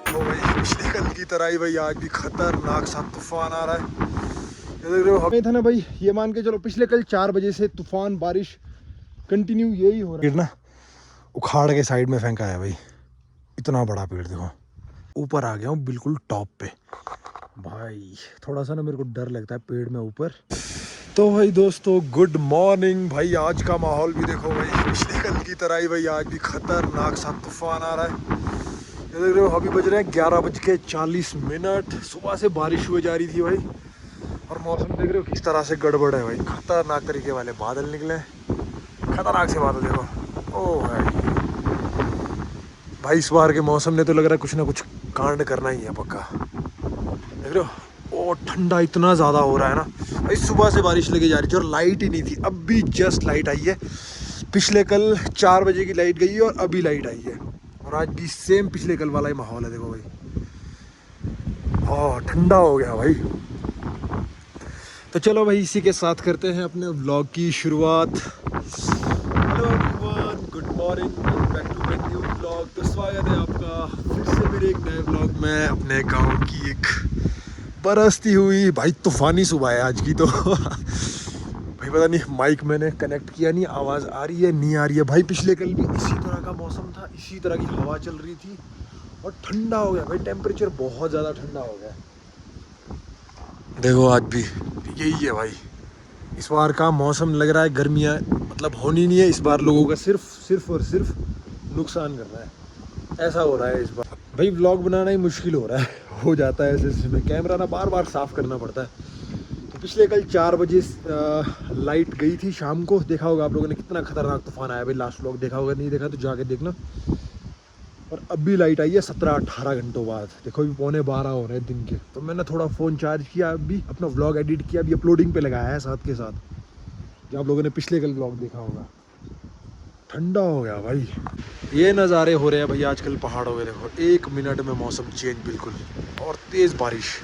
तो भाई पिछले कल की तरह ही भाई आज भी खतरनाक सा तूफान आ रहा है। ये देख रहे हो हमें था ना भाई, ये मान के चलो पिछले कल 4 बजे से तूफान बारिश कंटिन्यू यही हो रहा है। पेड़ ना उखाड़ के साइड में फेंका है भाई, इतना बड़ा पेड़ देखो। ऊपर आ गया हूँ बिल्कुल टॉप पे भाई। थोड़ा सा ना मेरे को डर लगता है पेड़ में ऊपर। तो भाई दोस्तों गुड मॉर्निंग भाई। आज का माहौल भी देखो भाई, पिछले कल की तरह ही भाई आज भी खतरनाक सा तूफान आ रहा है। ये देख रहे हो अभी बज रहे हैं 11:40। सुबह से बारिश हुई जा रही थी भाई, और मौसम देख रहे हो किस तरह से गड़बड़ है भाई। खतरनाक तरीके वाले बादल निकले हैं, खतरनाक से बादल देखो। ओ भाई इस बार के मौसम ने तो लग रहा है कुछ ना कुछ कांड करना ही है पक्का। देख रहे हो ओ ठंडा इतना ज़्यादा हो रहा है ना भाई। सुबह से बारिश लगी जा रही थी और लाइट ही नहीं थी, अब भी जस्ट लाइट आई है। पिछले कल 4 बजे की लाइट गई है और अभी लाइट आई है, और आज भी सेम पिछले कल वाला ही माहौल है देखो भाई। ठंडा हो गया भाई। तो चलो भाई इसी के साथ करते हैं अपने व्लॉग की शुरुआत। Hello everyone, good morning, welcome back to my new vlog. तो स्वागत है आपका फिर से मेरे एक नए व्लॉग में। अपने गांव की एक बरसती हुई भाई तूफानी सुबह है आज की। तो भाई पता नहीं माइक मैंने कनेक्ट किया नहीं, आवाज़ आ रही है नहीं आ रही है भाई। पिछले कल भी इसी तरह का मौसम था, इसी तरह की हवा चल रही थी और ठंडा हो गया भाई। टेम्परेचर बहुत ज़्यादा ठंडा हो गया देखो आज भी यही है भाई। इस बार का मौसम लग रहा है गर्मियाँ मतलब होनी नहीं है इस बार, लोगों का सिर्फ और सिर्फ नुकसान कर रहा है। ऐसा हो रहा है इस बार भाई। व्लॉग बनाना ही मुश्किल हो रहा है, हो जाता है ऐसे इसमें कैमरा ना बार बार साफ़ करना पड़ता है। तो पिछले कल 4 बजे लाइट गई थी शाम को। देखा होगा आप लोगों ने कितना खतरनाक तूफान आया भाई। लास्ट व्लॉग देखा होगा, नहीं देखा तो जाके देखना। और अभी लाइट आई है 17-18 घंटों बाद। देखो अभी 11:15 हो रहे हैं दिन के। तो मैंने थोड़ा फ़ोन चार्ज किया, अभी अपना व्लॉग एडिट किया, अभी अपलोडिंग पे लगाया है साथ के साथ, जो आप लोगों ने पिछले कल व्लॉग देखा होगा। ठंडा हो गया भाई। ये नज़ारे हो रहे हैं भाई आजकल पहाड़ों में। देखो 1 मिनट में मौसम चेंज बिल्कुल, और तेज़ बारिश।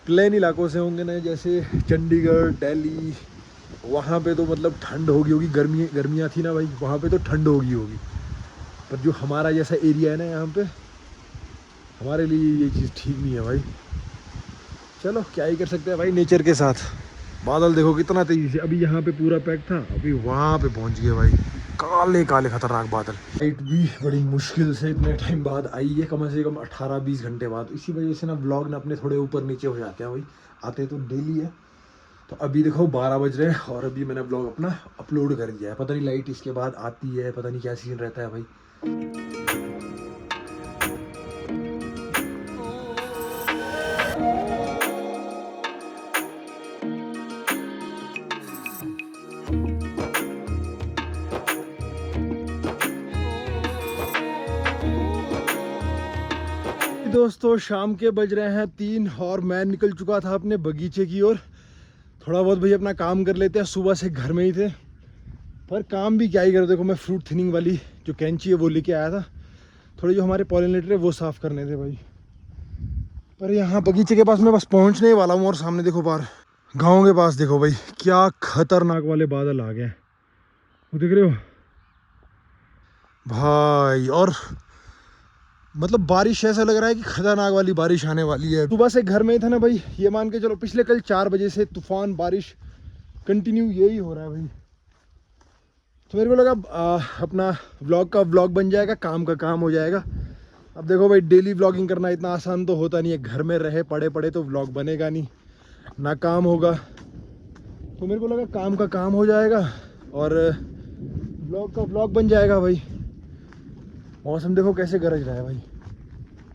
प्लेन इलाकों से होंगे ना, जैसे चंडीगढ़, दिल्ली, वहाँ पे तो मतलब ठंड होगी। गर्मियाँ थी ना भाई, वहाँ पे तो ठंड होगी। पर जो हमारा जैसा एरिया है ना यहाँ पे, हमारे लिए ये चीज़ ठीक नहीं है भाई। चलो क्या ही कर सकते हैं भाई नेचर के साथ। बादल देखो कितना तेजी से, अभी यहाँ पे पूरा पैक था, अभी वहाँ पे पहुँच गया भाई। काले काले खतरनाक बादल। लाइट भी बड़ी मुश्किल से इतने टाइम बाद आई है, कम से कम 18-20 घंटे बाद। इसी वजह से ना व्लॉग ना अपने थोड़े ऊपर नीचे हो जाते हैं भाई। आते तो डेली है। तो अभी देखो 12 बज रहे हैं और अभी मैंने व्लॉग अपना अपलोड कर दिया है। पता नहीं लाइट इसके बाद आती है, पता नहीं क्या सीन रहता है भाई। दोस्तों शाम के बज रहे हैं 3 और मैं निकल चुका था अपने बगीचे की ओर। थोड़ा बहुत भाई अपना काम कर लेते हैं, सुबह से घर में ही थे। पर काम भी क्या ही करो। देखो मैं फ्रूट थिनिंग वाली जो कैंची है वो लेके आया था। थोड़े जो हमारे पॉलिनेटर है वो साफ़ करने थे भाई। पर यहाँ बगीचे के पास मैं बस पहुँचने ही वाला हूँ, और सामने देखो बाहर गाँव के पास देखो भाई क्या खतरनाक वाले बादल आ गए। वो देख रहे हो भाई। और मतलब बारिश ऐसा लग रहा है कि खतरनाक वाली बारिश आने वाली है। सुबह से घर में ही था ना भाई, ये मान के चलो पिछले कल 4 बजे से तूफान बारिश कंटिन्यू यही हो रहा है भाई। तो मेरे को लगा अपना व्लॉग का व्लॉग बन जाएगा, काम का काम हो जाएगा। अब देखो भाई डेली व्लॉगिंग करना इतना आसान तो होता नहीं है। घर में रहे पड़े पड़े तो व्लॉग बनेगा नहीं, ना काम होगा। तो मेरे को लगा काम का काम हो जाएगा और व्लॉग का व्लॉग बन जाएगा भाई। मौसम देखो कैसे गरज रहा है भाई।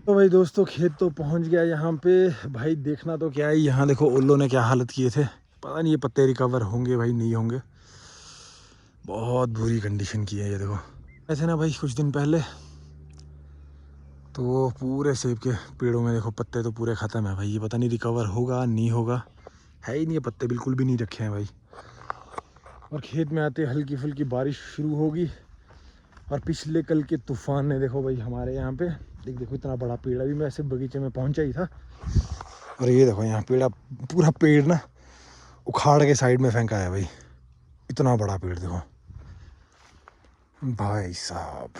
तो भाई दोस्तों खेत तो पहुंच गया यहाँ पे भाई। देखना तो क्या है, यहाँ देखो ओलों ने क्या हालत किए थे। पता नहीं ये पत्ते रिकवर होंगे भाई नहीं होंगे। बहुत बुरी कंडीशन की है ये देखो। ऐसे ना भाई कुछ दिन पहले तो पूरे सेब के पेड़ों में देखो पत्ते तो पूरे ख़त्म है भाई। ये पता नहीं रिकवर होगा नहीं होगा, है ही नहीं, ये पत्ते बिल्कुल भी नहीं रखे हैं भाई। और खेत में आते हल्की फुल्की बारिश शुरू होगी। और पिछले कल के तूफान ने देखो भाई हमारे यहाँ पे देखो इतना बड़ा पेड़। अभी मैं ऐसे बगीचे में पहुँचा ही था और ये देखो यहाँ पूरा पेड़ ना उखाड़ के साइड में फेंका है भाई। इतना बड़ा पेड़ देखो भाई साहब।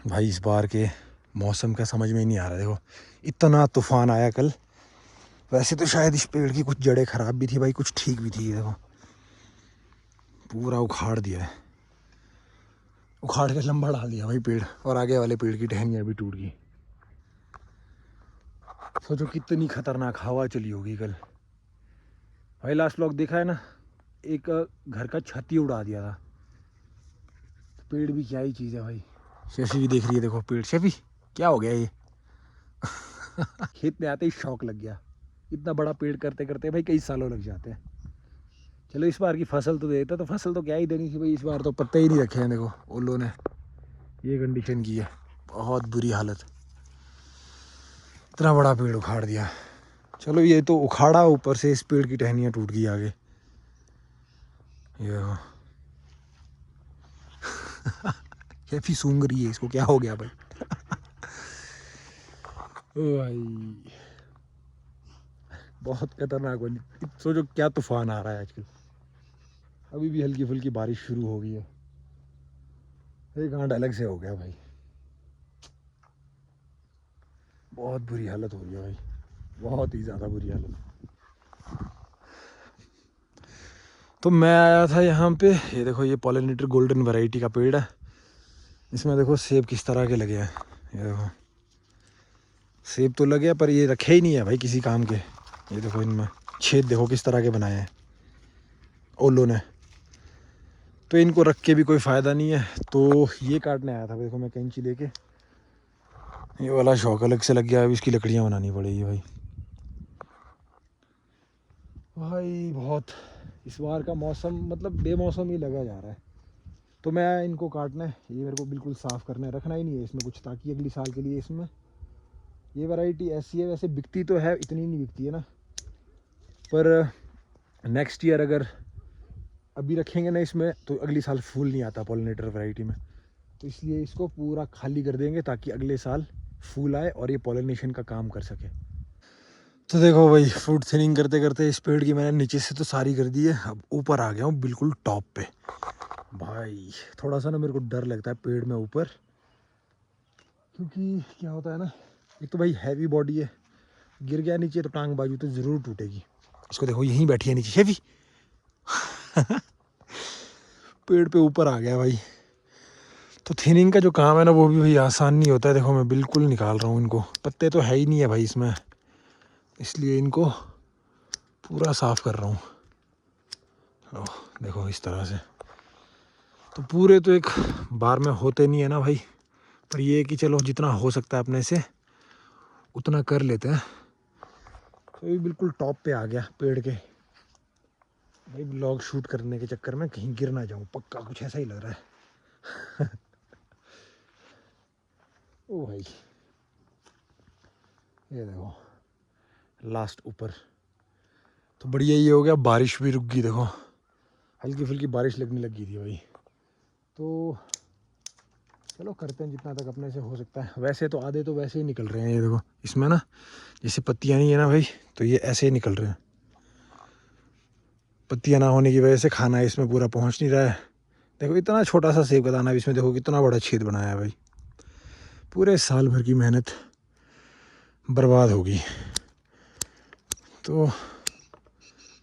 भाई इस बार के मौसम का समझ में ही नहीं आ रहा। देखो इतना तूफान आया कल। वैसे तो शायद इस पेड़ की कुछ जड़ें खराब भी थी भाई, कुछ ठीक भी थी। देखो पूरा उखाड़ दिया है, उखाड़ के लंबा डाल दिया भाई पेड़, और आगे वाले पेड़ की टहनियाँ भी टूट गई। सोचो कितनी खतरनाक हवा चली होगी कल। भाई लास्ट व्लॉग देखा है ना, एक घर का छत ही उड़ा दिया था। तो पेड़ भी क्या ही चीज़ है भाई। शशि भी देख रही है, देखो पेड़। शफी क्या हो गया ये? खेत में आते ही शौक लग गया। इतना बड़ा पेड़ करते करते भाई कई सालों लग जाते हैं। चलो इस बार की फसल तो देता, तो फसल तो क्या ही देनी थी भाई। इस बार तो पत्ते ही नहीं रखे हैं। देखो ओलो ने ये कंडीशन की है, बहुत बुरी हालत। इतना बड़ा पेड़ उखाड़ दिया। चलो ये तो उखाड़ा, ऊपर से इस पेड़ की टहनियाँ टूट गई आगे। ये भी सूंघ रही है, इसको क्या हो गया भाई? ओ भाई बहुत खतरनाक बनी। सोचो क्या तूफान आ रहा है आजकल। अभी भी हल्की फुल्की बारिश शुरू हो गई है। एक घंटा अलग से हो गया भाई, बहुत बुरी हालत हो रही है भाई, बहुत ही ज़्यादा बुरी हालत। तो मैं आया था यहाँ पे, ये देखो ये पॉलिनेटर गोल्डन वैरायटी का पेड़ है। इसमें देखो सेब किस तरह के लगे हैं। ये देखो सेब तो लगे पर ये रखे ही नहीं है भाई किसी काम के। ये देखो इनमें छेद देखो किस तरह के बनाए हैं ओलो ने। तो इनको रख के भी कोई फ़ायदा नहीं है, तो ये काटने आया था। देखो मैं कैंची लेके, ये वाला शौक अलग से लग गया। अभी इसकी लकड़ियाँ बनानी पड़ेगी भाई। भाई बहुत इस बार का मौसम मतलब बेमौसम ही लगा जा रहा है। तो मैं इनको काटना है, ये मेरे को बिल्कुल साफ़ करना है, रखना ही नहीं है इसमें कुछ, ताकि अगली साल के लिए इसमें ये वैरायटी ऐसी है। वैसे बिकती तो है, इतनी नहीं बिकती है ना, पर नेक्स्ट ईयर अगर अभी रखेंगे ना इसमें तो अगली साल फूल नहीं आता पॉलिनेटर वैरायटी में। तो इसलिए इसको पूरा खाली कर देंगे ताकि अगले साल फूल आए और ये पॉलिनेशन का काम कर सके। तो देखो भाई फ्रूट थिनिंग करते करते इस पेड़ की मैंने नीचे से तो सारी कर दी है। अब ऊपर आ गया हूँ बिल्कुल टॉप पे। भाई थोड़ा सा ना मेरे को डर लगता है पेड़ में ऊपर, क्योंकि क्या होता है ना, एक तो भाई हैवी बॉडी है, गिर गया नीचे तो टांग बाजू तो ज़रूर टूटेगी। इसको देखो यहीं बैठी है नीचे हैवी। पेड़ पे ऊपर आ गया भाई। तो थिनिंग का जो काम है ना वो भी भाई आसान नहीं होता है। देखो मैं बिल्कुल निकाल रहा हूँ इनको, पत्ते तो है ही नहीं है भाई इसमें, इसलिए इनको पूरा साफ़ कर रहा हूँ। देखो इस तरह से। तो पूरे तो एक बार में होते नहीं है ना भाई, पर ये है कि चलो जितना हो सकता है अपने से उतना कर लेते हैं। तो ये बिल्कुल टॉप पे आ गया पेड़ के भाई। ब्लॉग शूट करने के चक्कर में कहीं गिर ना जाऊँ, पक्का कुछ ऐसा ही लग रहा है। ओ भाई ये देखो लास्ट ऊपर। तो बढ़िया ये हो गया, बारिश भी रुक गई। देखो हल्की फुल्की बारिश लगने लगी थी भाई। तो चलो करते हैं जितना तक अपने से हो सकता है। वैसे तो आधे तो वैसे ही निकल रहे हैं। ये देखो इसमें ना जैसे पत्तियाँ नहीं है ना भाई, तो ये ऐसे ही निकल रहे हैं। पत्तियाँ ना होने की वजह से खाना इसमें पूरा पहुँच नहीं रहा है। देखो इतना छोटा सा सेब का दाना भी इसमें देखो कितना बड़ा छेद बनाया है भाई। पूरे साल भर की मेहनत बर्बाद होगी। तो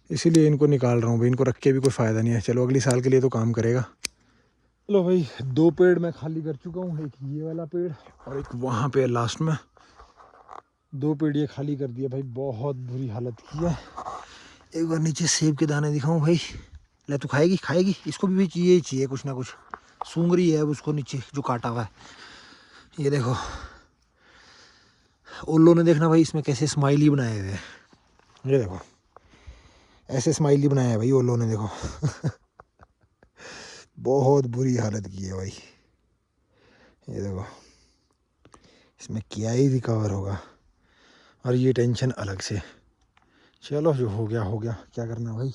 इसीलिए इनको निकाल रहा हूँ भाई, इनको रख के भी कोई फ़ायदा नहीं है। चलो अगली साल के लिए तो काम करेगा। चलो भाई 2 पेड़ मैं खाली कर चुका हूँ, एक ये वाला पेड़ और एक वहाँ पे लास्ट में। 2 पेड़ ये खाली कर दिया भाई, बहुत बुरी हालत की है। एक बार नीचे सेब के दाने दिखाऊं भाई। ले तू खाएगी खाएगी, इसको भी चाहिए ही चाहिए कुछ ना कुछ। सूंघ रही है अब उसको नीचे जो काटा हुआ है। ये देखो ओलो ने देखना भाई इसमें कैसे स्माइली बनाए हुए हैं। ये देखो ऐसे स्माइली बनाया है भाई ओलो ने, देखो। बहुत बुरी हालत की है भाई। ये देखो इसमें क्या ही रिकवर होगा, और ये टेंशन अलग से। चलो जो हो गया हो गया, क्या करना भाई।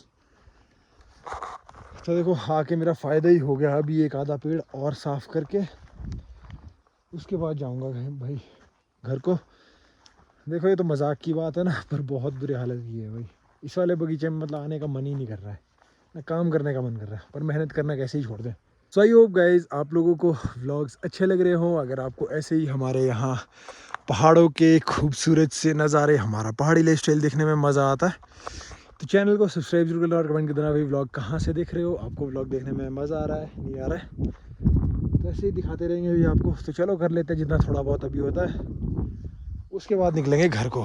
तो देखो आके मेरा फ़ायदा ही हो गया। अभी एक आधा पेड़ और साफ़ करके उसके बाद जाऊंगा भाई घर को। देखो ये तो मजाक की बात है ना, पर बहुत बुरी हालत की है भाई। इस वाले बगीचे में मतलब आने का मन ही नहीं कर रहा है, ना काम करने का मन कर रहा है, पर मेहनत करना कैसे ही छोड़ दें। सो आई होप गाइज आप लोगों को व्लॉग्स अच्छे लग रहे हों। अगर आपको ऐसे ही हमारे यहाँ पहाड़ों के खूबसूरत से नज़ारे, हमारा पहाड़ी लाइफ स्टाइल देखने में मज़ा आता है तो चैनल को सब्सक्राइब जरूर करना और कमेंट कर देना भाई व्लॉग कहाँ से देख रहे हो, आपको व्लॉग देखने में मज़ा आ रहा है नहीं आ रहा है। तो ऐसे ही दिखाते रहेंगे भाई आपको। तो चलो कर लेते हैं जितना थोड़ा बहुत अभी होता है, उसके बाद निकलेंगे घर को।